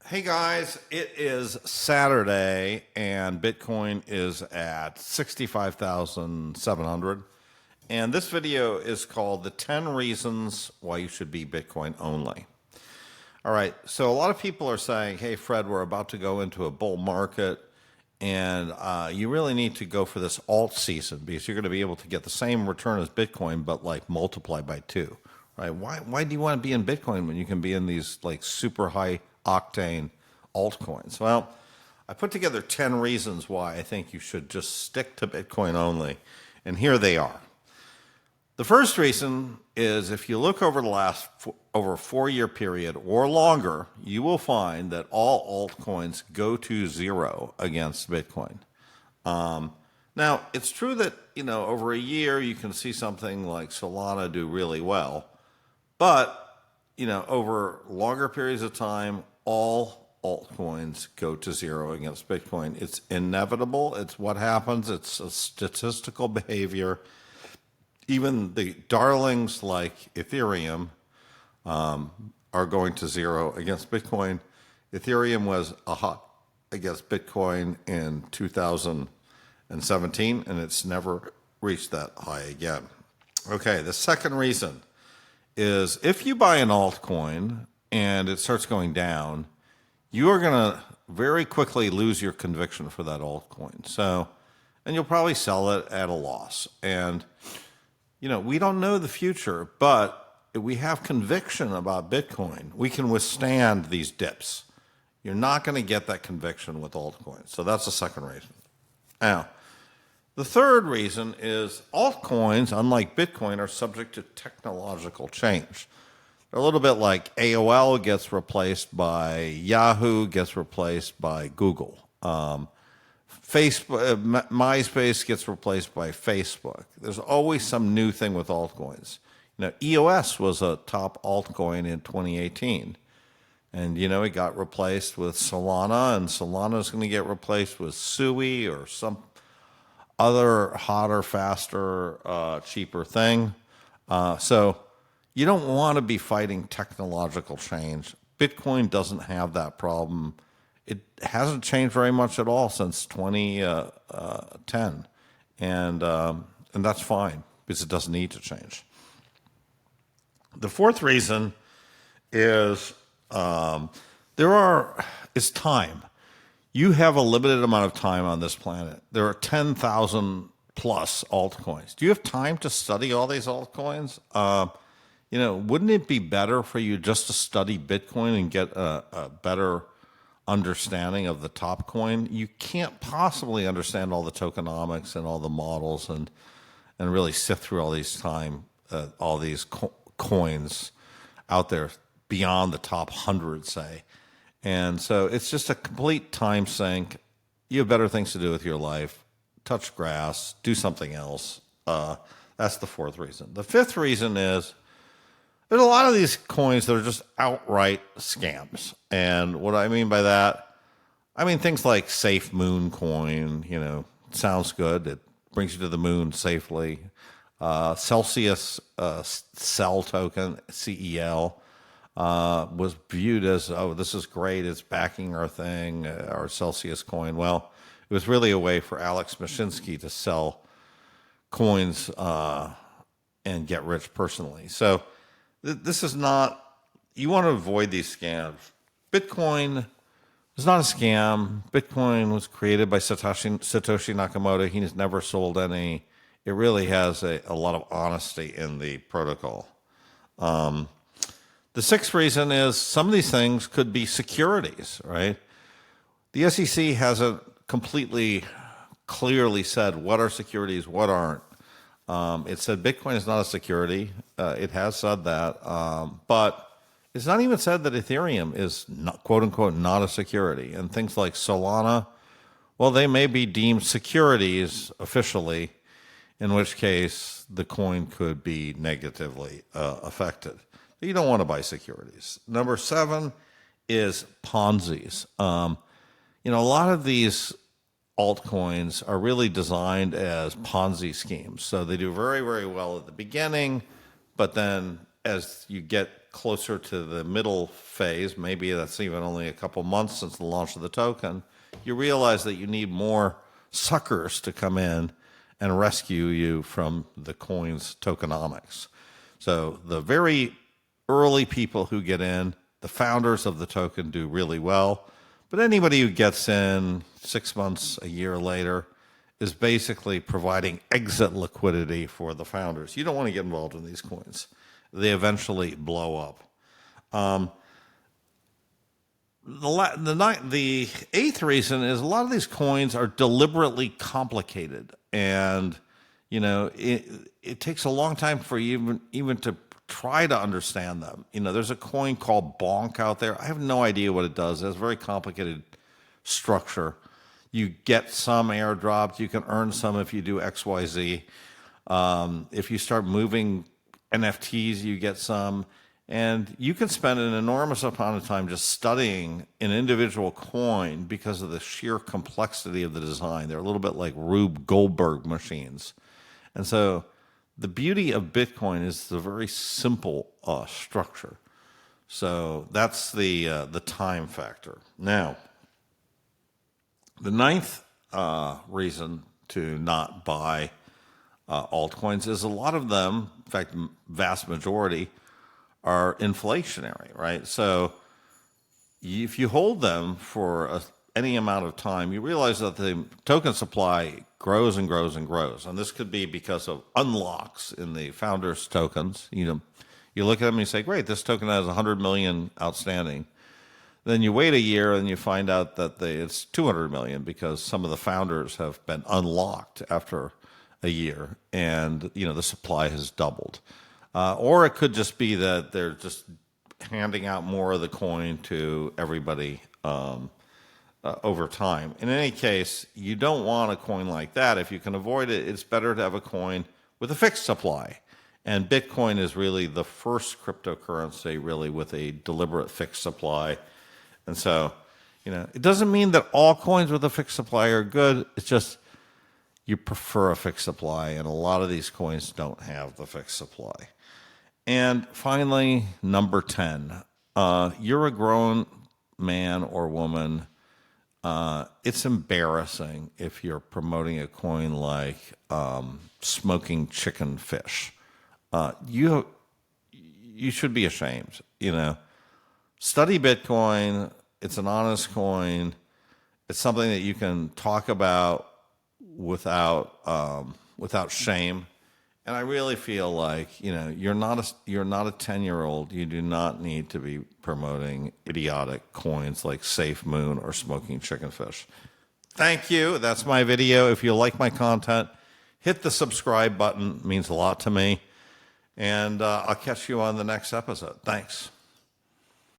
Hey guys, it is Saturday and Bitcoin is at 65,700. And this video is called The 10 Reasons Why You Should Be Bitcoin Only. All right, so a lot of people are saying, hey Fred, we're about to go into a bull market and you really need to go for this alt season because you're going to be able to get the same return as Bitcoin but like multiply by 2. Right? Why do you want to be in Bitcoin when you can be in these like super high octane altcoins? Well, I put together 10 reasons why I think you should just stick to Bitcoin only, and here they are. The first reason is if you look over the last over a 4-year period or longer, you will find that all altcoins go to zero against Bitcoin. Now, it's true that, over a year you can see something like Solana do really well, but, over longer periods of time, all altcoins go to zero against Bitcoin. It's inevitable. It's what happens. It's a statistical behavior. Even the darlings like Ethereum are going to zero against Bitcoin. Ethereum was against Bitcoin in 2017, and it's never reached that high again. Okay, the second reason is if you buy an altcoin and it starts going down, you are going to very quickly lose your conviction for that altcoin. And you'll probably sell it at a loss. And, we don't know the future, but if we have conviction about Bitcoin, we can withstand these dips. You're not going to get that conviction with altcoins. So that's the second reason. Now, the third reason is altcoins, unlike Bitcoin, are subject to technological change. They're a little bit like AOL gets replaced by Yahoo, gets replaced by Google. Myspace gets replaced by Facebook. There's always some new thing with altcoins. EOS was a top altcoin in 2018. And, it got replaced with Solana, and Solana is going to get replaced with Sui or some other hotter, faster, cheaper thing. So you don't want to be fighting technological change. Bitcoin doesn't have that problem. It hasn't changed very much at all since 2010. And that's fine because it doesn't need to change. The fourth reason is is time. You have a limited amount of time on this planet. There are 10,000 plus altcoins. Do you have time to study all these altcoins? Wouldn't it be better for you just to study Bitcoin and get a better understanding of the top coin? You can't possibly understand all the tokenomics and all the models and really sift through all these coins out there beyond the top 100, say. And so it's just a complete time sink. You have better things to do with your life. Touch grass, do something else. That's the fourth reason. The fifth reason is there's a lot of these coins that are just outright scams. And what I mean by that, I mean things like Safe Moon Coin, sounds good. It brings you to the moon safely. Celsius Cell Token, CEL. Was viewed as, oh, this is great, it's backing our thing, our Celsius coin. Well, it was really a way for Alex Mashinsky to sell coins and get rich personally. So this is not, you want to avoid these scams. Bitcoin is not a scam. Bitcoin was created by Satoshi Nakamoto. He has never sold any. It really has a lot of honesty in the protocol. The sixth reason is some of these things could be securities, right? The SEC hasn't completely clearly said what are securities, what aren't. It said Bitcoin is not a security. It has said that. But it's not even said that Ethereum is, not, quote unquote, not a security. And things like Solana, well, they may be deemed securities officially, in which case the coin could be negatively affected. You don't want to buy securities. Number 7 is Ponzi's. A lot of these altcoins are really designed as Ponzi schemes. So they do very, very well at the beginning, but then as you get closer to the middle phase, maybe that's even only a couple months since the launch of the token, you realize that you need more suckers to come in and rescue you from the coin's tokenomics. So the very early people who get in, the founders of the token, do really well. But anybody who gets in 6 months, a year later, is basically providing exit liquidity for the founders. You don't want to get involved in these coins. They eventually blow up. The eighth reason is a lot of these coins are deliberately complicated, and it takes a long time for you even to try to understand them. There's a coin called Bonk out there. I have no idea what it does. It has a very complicated structure. You get some airdropped. You can earn some if you do XYZ. If you start moving NFTs, you get some. And you can spend an enormous amount of time just studying an individual coin because of the sheer complexity of the design. They're a little bit like Rube Goldberg machines. And so the beauty of Bitcoin is the very simple structure. So that's the time factor. Now, the ninth reason to not buy altcoins is a lot of them, in fact, vast majority, are inflationary, right? So if you hold them for any amount of time, you realize that the token supply grows and grows and grows. And this could be because of unlocks in the founders' tokens. You look at them and you say, great, this token has 100 million outstanding. Then you wait a year and you find out that it's 200 million because some of the founders have been unlocked after a year, and the supply has doubled. Or it could just be that they're just handing out more of the coin to everybody over time. In any case, you don't want a coin like that. If you can avoid it, it's better to have a coin with a fixed supply. And Bitcoin is really the first cryptocurrency really with a deliberate fixed supply. And so, it doesn't mean that all coins with a fixed supply are good. It's just you prefer a fixed supply, and a lot of these coins don't have the fixed supply. And finally, number 10, you're a grown man or woman. It's embarrassing if you're promoting a coin like smoking chicken fish. You should be ashamed, Study Bitcoin. It's an honest coin. It's something that you can talk about without shame. And I really feel like, you're not a 10-year-old. You do not need to be promoting idiotic coins like Safe Moon or smoking chicken fish. Thank you. That's my video. If you like my content, hit the subscribe button. It means a lot to me. And I'll catch you on the next episode. Thanks.